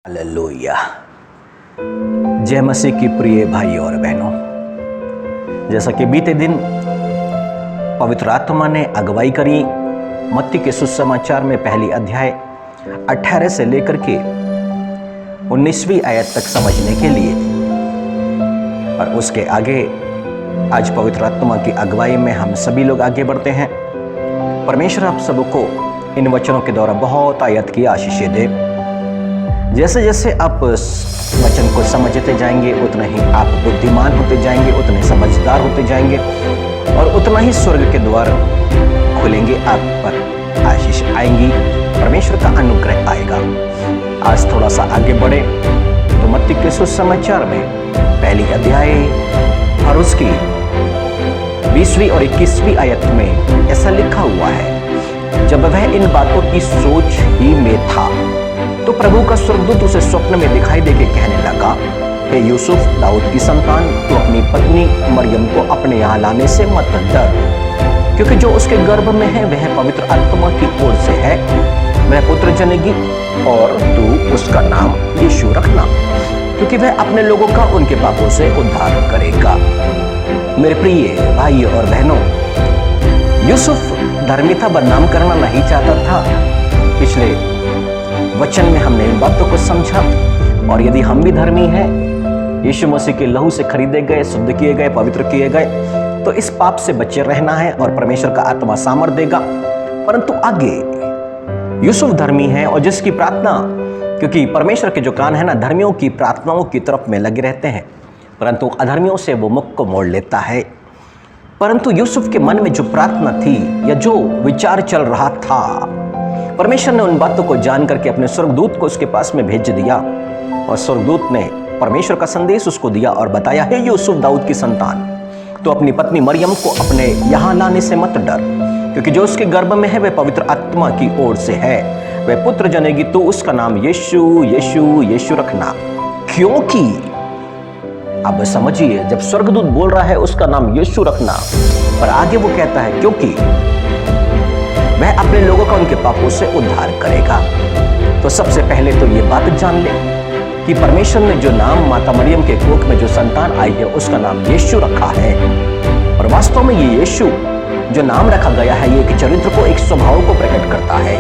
Hallelujah. जय मसीह की प्रिय भाई और बहनों, जैसा कि बीते दिन पवित्र आत्मा ने अगुवाई करी मत्ती के सुसमाचार में पहली अध्याय 18 से लेकर के 19वीं आयत तक समझने के लिए, और उसके आगे आज पवित्र आत्मा की अगुवाई में हम सभी लोग आगे बढ़ते हैं। परमेश्वर आप सबको इन वचनों के द्वारा बहुत आयत की आशीष दे। जैसे जैसे आप वचन को समझते जाएंगे उतना ही आप बुद्धिमान होते जाएंगे, उतने समझदार होते जाएंगे और उतना ही स्वर्ग के द्वार खुलेंगे, आप पर आशीष आएंगी, परमेश्वर का अनुग्रह आएगा। आज थोड़ा सा आगे बढ़े तो मत्ती के सुसमाचार में पहली अध्याय और उसकी 20वीं और 21वीं आयत में ऐसा लिखा हुआ है, जब वह इन बातों की सोच ही में था तो प्रभु का स्वर्गदूत उसे स्वप्न में दिखाई देके कहने लगा, हे यूसुफ, दाऊद की संतान, तू अपनी पत्नी मरियम को अपने यहाँ लाने से मत डर, क्योंकि जो उसके गर्भ में है वह पवित्र आत्मा की ओर से है। वह पुत्र जनेगी और तू उसका नाम यीशु रखना, क्योंकि वह अपने लोगों का उनके पापों से उद्धार करेगा। मेरे प्रिय भाई और बहनों, यूसुफ धार्मिकता बदनाम करना नहीं चाहता था। पिछले वचन में हमने इन बातों को समझा, और यदि हम भी धर्मी हैं, यीशु मसीह के लहू से खरीदे गए, शुद्ध किए गए, पवित्र किए गए, तो इस पाप से बचे रहना है और परमेश्वर का आत्मा सामर्थ देगा। परंतु आगे यूसुफ धर्मी है और जिसकी प्रार्थना, क्योंकि परमेश्वर के जो कान है ना, धर्मियों की प्रार्थनाओं की तरफ में लगे रहते हैं, परंतु अधर्मियों से वो मुख को मोड़ लेता है। परंतु यूसुफ के मन में जो प्रार्थना थी या जो विचार चल रहा था, परमेश्वर ने उन बातों को जान करके अपने स्वर्गदूत को उसके पास में भेज दिया, और स्वर्गदूत ने परमेश्वर का संदेश उसको दिया और बताया, हे यूसुफ, दाऊद की संतान, तो अपनी पत्नी मरियम को अपने यहाँ लाने से मत डर, क्योंकि जो उसके गर्भ में है वह पवित्र आत्मा की ओर से है। वह पुत्र जनेगी, तो उसका नाम यीशु यीशु यीशु रखना। क्योंकि अब समझिए, जब स्वर्गदूत बोल रहा है उसका नाम यीशु रखना, और आगे वो कहता है क्योंकि वह अपने लोगों का उनके पापों से उद्धार करेगा। तो सबसे पहले तो ये बात जान ले कि परमेश्वर ने जो नाम माता मरियम के कोख में जो संतान आई है उसका नाम यीशु रखा है। और वास्तव में ये यीशु जो नाम रखा गया है, ये एक चरित्र को, एक स्वभाव को प्रकट करता है।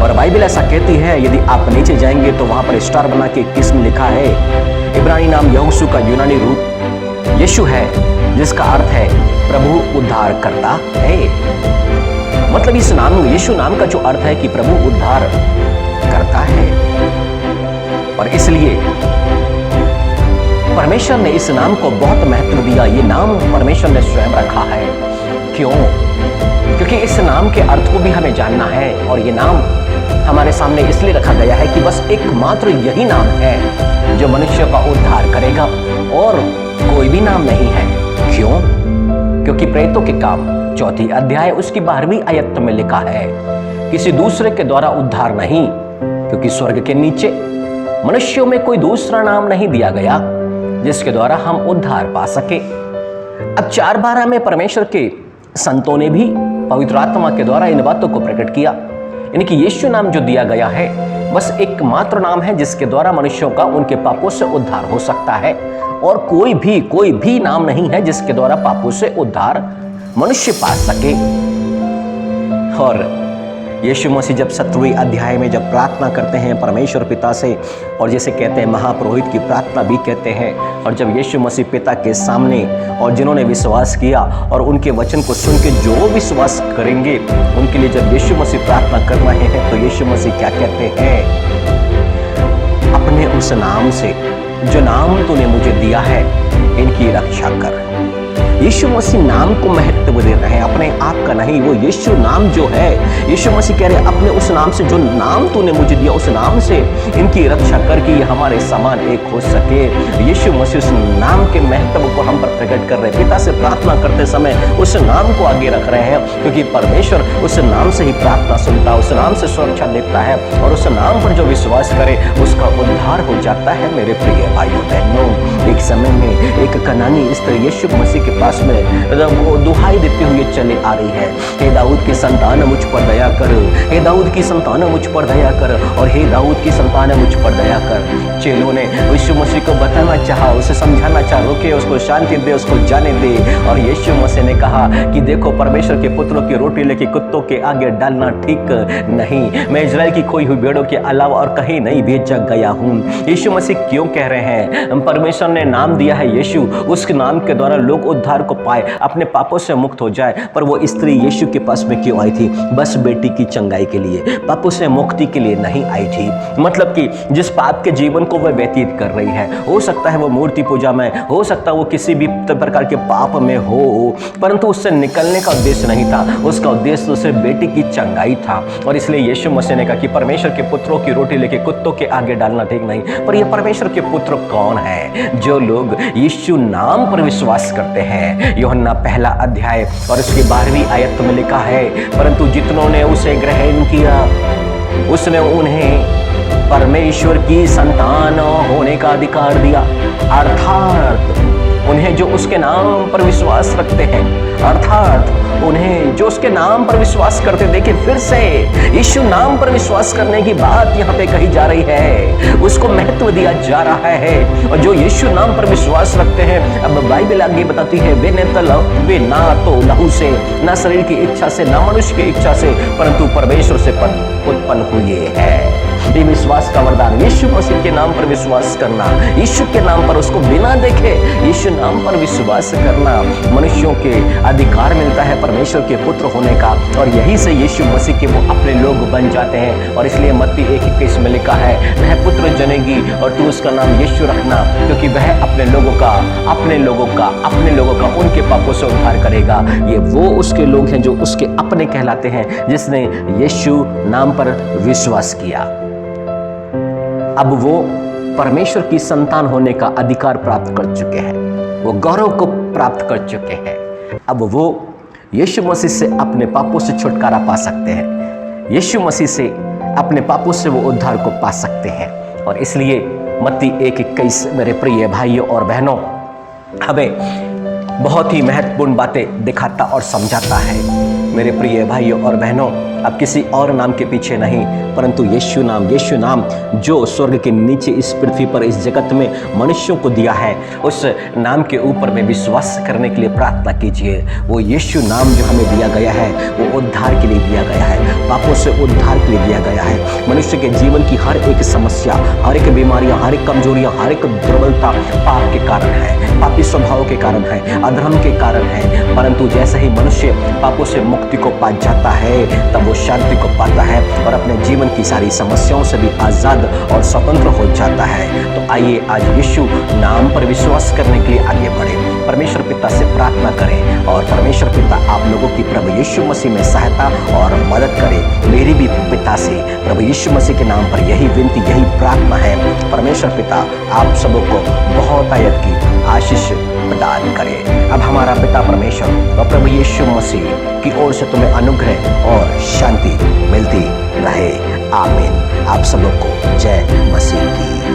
और बाइबल ऐसा कहती है, यदि आप नीचे जाएंगे तो वहां पर स्टार बना के किस में लिखा है, इब्रानी नाम यहोशू का यूनानी रूप यीशु है, जिसका अर्थ है प्रभु उद्धार करता है। मतलब इस नाम, यीशु नाम का जो अर्थ है कि प्रभु उद्धार करता है। और इसलिए परमेश्वर ने इस नाम को बहुत महत्व दिया। ये नाम परमेश्वर ने स्वयं रखा है। क्यों? क्योंकि इस नाम के अर्थ को भी हमें जानना है, और ये नाम हमारे सामने इसलिए रखा गया है कि बस एकमात्र यही नाम है जो मनुष्य का उद्धार करेगा, और कोई भी नाम नहीं है। क्यों? क्योंकि प्रेतों के काम 4th अध्याय उसकी 12वीं आयत में लिखा है, किसी दूसरे के द्वारा उद्धार नहीं, क्योंकि स्वर्ग के नीचे मनुष्यों में कोई दूसरा नाम नहीं दिया गया जिसके द्वारा हम उद्धार पा सके। अब 4:12 में परमेश्वर के संतों ने भी पवित्र आत्मा के द्वारा इन बातों को प्रकट किया, यानी कि यीशु नाम जो दिया गया है बस एकमात्र नाम है जिसके द्वारा मनुष्यों का उनके पापों से उद्धार हो सकता है, और कोई भी नाम नहीं है जिसके द्वारा पापों से उद्धार मनुष्य पा सके। और यीशु मसीह जब 7वें अध्याय में जब प्रार्थना करते हैं परमेश्वर पिता से, और जैसे कहते हैं महापुरोहित की प्रार्थना भी कहते हैं, और जब यीशु मसीह पिता के सामने, और जिन्होंने विश्वास किया और उनके वचन को सुन के जो विश्वास करेंगे उनके लिए जब यीशु मसीह प्रार्थना कर रहे हैं, तो यीशु मसीह क्या कहते हैं, अपने उस नाम से जो नाम तूने मुझे दिया है इनकी रक्षा कर। यीशु मसीह नाम को महत्व दे रहे हैं, अपने आप का नहीं। वो यीशु नाम जो है, यीशु मसीह कह रहे हैं अपने उस नाम से, जो नाम तूने मुझे दिया उस नाम से इनकी रक्षा कर कि ये हमारे समान एक हो सके। यीशु मसीह उस नाम के महत्व को हम पर प्रकट कर रहे हैं। पिता से प्रार्थना करते समय उस नाम को आगे रख रहे हैं, क्योंकि परमेश्वर उस नाम से ही प्रार्थना सुनता है, उस नाम से सुरक्षा देता है, और उस नाम पर जो विश्वास करे उसका उद्धार हो जाता है। मेरे प्रिय भाइयों बहनों, एक समय में एक कनानी स्त्री यीशु मसीह के पास पास में वो दुहाई देते हुए चले आ रही है, हे दाऊद की संतान मुझ पर दया कर, हे दाऊद की संतान मुझ पर दया कर, और हे दाऊद की संतान मुझ पर दया कर। चेलों ने यीशु मसीह को बताना चाहा, उसे समझाना चाहा, रोके उसको, शांति दे, उसको जाने दे। और यीशु मसीह ने कहा कि देखो, परमेश्वर के पुत्रों की रोटी लेके कुत्तों के आगे डालना ठीक नहीं। मैं इजराइल की खोई हुई भेड़ों के अलावा और कहीं नहीं भेजा गया हूँ। यीशु मसीह क्यों कह रहे हैं? परमेश्वर ने नाम दिया है यीशु, उसके नाम के द्वारा लोग उद्धार को पाए, अपने पापों से मुक्त हो जाए। पर वो स्त्री यीशु के पास में क्यों आई थी? बस बेटी की चंगाई के लिए, पापों से मुक्ति के लिए नहीं आई थी। मतलब कि जिस पाप के जीवन को वह व्यतीत कर रही है, हो सकता है वो मूर्ति पूजा में, हो सकता है वो किसी भी प्रकार के पाप में हो, परंतु उससे निकलने का उद्देश्य नहीं था। उसका उद्देश्य तो सिर्फ बेटी की चंगाई था। और इसलिए यीशु मसीह ने कहा कि परमेश्वर के पुत्रों की रोटी लेके कुत्तों के आगे डालना ठीक नहीं। पर ये परमेश्वर के पुत्र कौन है? जो लोग यीशु नाम पर विश्वास करते हैं। यूहन्ना 1 अध्याय और उसकी 12वीं आयत में लिखा है, परंतु जितनों ने उसे ग्रहण किया उसने उन्हें परमेश्वर की संतान होने का अधिकार दिया, अर्थात उन्हें जो उसके नाम पर विश्वास रखते हैं, अर्थात उन्हें जो उसके नाम पर विश्वास करते। देखिए, फिर से यीशु नाम पर विश्वास करने की बात यहाँ पे कही जा रही है, उसको महत्व दिया जा रहा है। और जो यीशु नाम पर विश्वास रखते हैं, अब बाइबल आगे बताती है, वे ना तो लहू से, ना शरीर की इच्छा से, ना मनुष्य की इच्छा से, परंतु परमेश्वर से उत्पन्न हुए हैं। ये विश्वास का वरदान, यीशु मसीह के नाम पर विश्वास करना, यीशु के नाम पर, उसको बिना देखे यीशु नाम पर विश्वास करना, मनुष्यों के अधिकार मिलता है परमेश्वर के पुत्र होने का। और यही से यीशु मसीह के वो अपने लोग बन जाते हैं। और इसलिए मत्ती 1:21 में लिखा है, वह पुत्र जनेगी और तू उसका नाम यीशु रखना, क्योंकि वह अपने लोगों का उनके पापों से उद्धार करेगा। ये वो उसके लोग हैं जो उसके अपने कहलाते हैं, जिसने यीशु नाम पर विश्वास किया। अब वो परमेश्वर की संतान होने का अधिकार प्राप्त कर चुके हैं, वो गौरव को प्राप्त कर चुके हैं। अब वो यीशु मसीह से अपने पापों से छुटकारा पा सकते हैं, यीशु मसीह से अपने पापों से वो उद्धार को पा सकते हैं। और इसलिए मत्ती 1:21 मेरे प्रिय भाइयों और बहनों, हमें बहुत ही महत्वपूर्ण बातें दिखाता और समझाता है। मेरे प्रिय भाइयों और बहनों, अब किसी और नाम के पीछे नहीं, परंतु यीशु नाम जो स्वर्ग के नीचे इस पृथ्वी पर, इस जगत में मनुष्यों को दिया है, उस नाम के ऊपर में विश्वास करने के लिए प्रार्थना कीजिए। वो यीशु नाम जो हमें दिया गया है, वो उद्धार के लिए दिया गया है, पापों से उद्धार के लिए दिया गया है। मनुष्य के जीवन की हर एक समस्या, हर एक बीमारियां, हर एक कमजोरियां, हर एक दुर्बलता पाप के कारण है, पापी स्वभाव के कारण है, अधर्म के कारण है। परंतु जैसे ही मनुष्य पापों से मुक्ति को पा जाता है, तब वो शांति को पाता है और अपने जीवन की सारी समस्याओं से भी आजाद और स्वतंत्र हो जाता है। तो आइए आज यीशु नाम पर विश्वास करने के लिए आगे बढ़े, परमेश्वर पिता से प्रार्थना करें और परमेश्वर पिता आप लोगों की प्रभु यीशु मसीह में सहायता और मदद करे। मेरी भी पिता से प्रभु यीशु मसीह के नाम पर यही विनती, यही प्रार्थना है। परमेश्वर पिता आप सबों को बहुत आयत की आशीष प्रदान करे। अब हमारा पिता परमेश्वर और प्रभु यीशु मसीह की ओर से तुम्हें अनुग्रह और शांति मिलती रहे। आमीन। आप सबों को जय मसीह की।